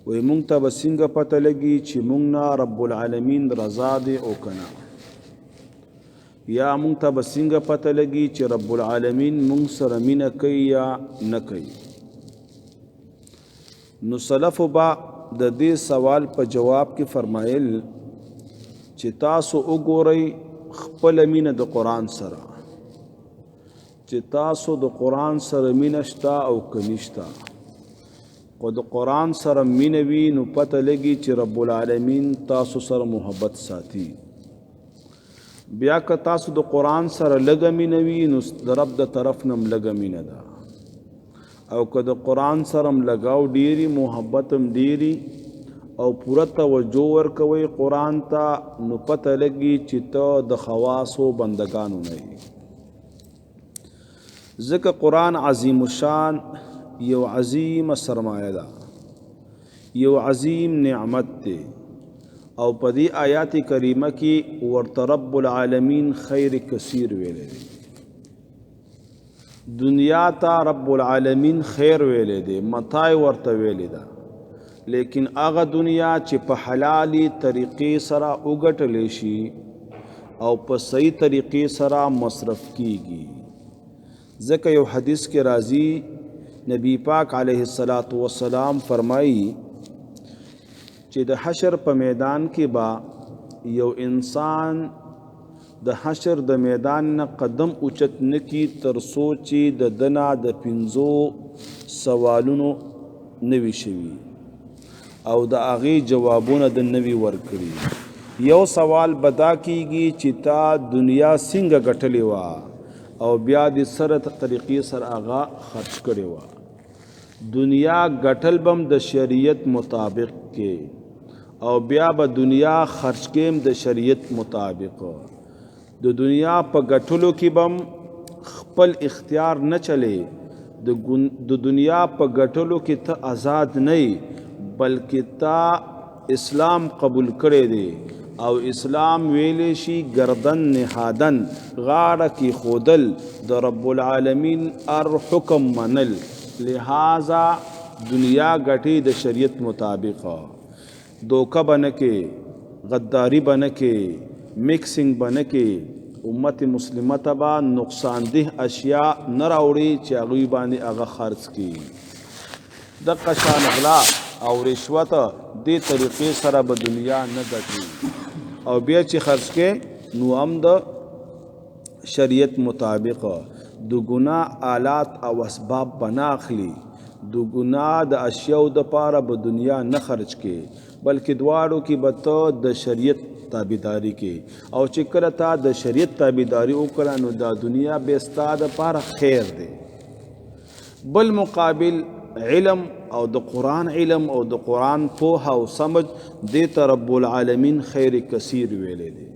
وی مونږ ته به څنګه پته لګي چې مونږ نه رب العالمین رضا دی او کنه، یا مونږ ته به څنګه پته لګي چې رب العالمین مونږ سره مینه کوي یا نه کوي. نو سلفو با د دې سوال په جواب کې فرمایل چې تاسو وګورئ خپل مینه د قرآن سره، چې تاسو د قرآن سره مینه شته او که نشته. خو د قرآن سره مینه وي نو پته لګي چې رب العالمین تاسو سره محبت ساتي. بیا که تاسو د قرآن سره لږه مینه وي نو د رب د طرف نه هم لږه مینه ده، او که د قرآن سره هم لګاو ډیری محبت هم ډیری او پوره توجه ورکوئ قرآن ته، نو پته لګي چې ته د خواصو بندگانو نه یې. ځکه قرآن عظیم الشان یو عظیم سرمایه ده، یو عظیم نعمت دی، او په دې آیات کریمه کې ورته رب العالمین خیر کثیر ویلی دی. دنیا ته رب العالمین خیر ویلی دی، متاع ورته ویلی ده، لیکن هغه دنیا چې په حلالي طریقې سره وګټلی شي او په صحیح طریقې سره مصرف کیږي. ځکه یو حدیث کې راځي، نبی پاک علیه السلام فرمایي چې د حشر په میدان کې با یو انسان د حشر د میدان نه قدم اوچت نکی تر څو چې د دنا د 5 سوالونو نوي شوي او د هغې جوابونه د نوي ورکړي. یو سوال بدا کیږي چې تا دنیا څنګه ګټلې وه او بیا د سره طریقې سره هغه خرچ کړې وه. دنیا ګټل بم د شریعت مطابق کې او بیا به دنیا خرچ کېم د شریعت مطابق. د دنیا په ګټلو کې بم خپل اختیار نه چلے، د دنیا په ګټلو کې ته آزاد نه، بلکې تا اسلام قبول کړی دی، او اسلام ویلی شي گردن نهادن، غاړه کې خودل، د رب العالمین ار حکم منل. لہذا دنیا گٹی د شریعت مطابق، دوکه بنکے، غداری بنکے، مکسنگ بنکے، امت مسلمه تبا نقصان ده اشیاء نراوڑی چی اغوی باندې اغا خرچ کی. دقا شان غلا او رشوت دی طریقے سره به دنیا نه گٹی، او بیا چې خرچ کې نو هم د شریعت مطابق د ګناه آلات او اسباب بنا اخلي. د ګناه د اشیاء د پاره به دنیا نه خرچ کې، بلکې دواړو کې به ته د شریعت تابعداري کې، او چې کله تا د شریعت تابعداري وکړه نو دا دنیا به ستا د پاره خیر دی. بل مقابل علم او د قرآن علم او د قرآن پوهه او سمج دې ته رب العالمین خیر کثیر ویلی دی.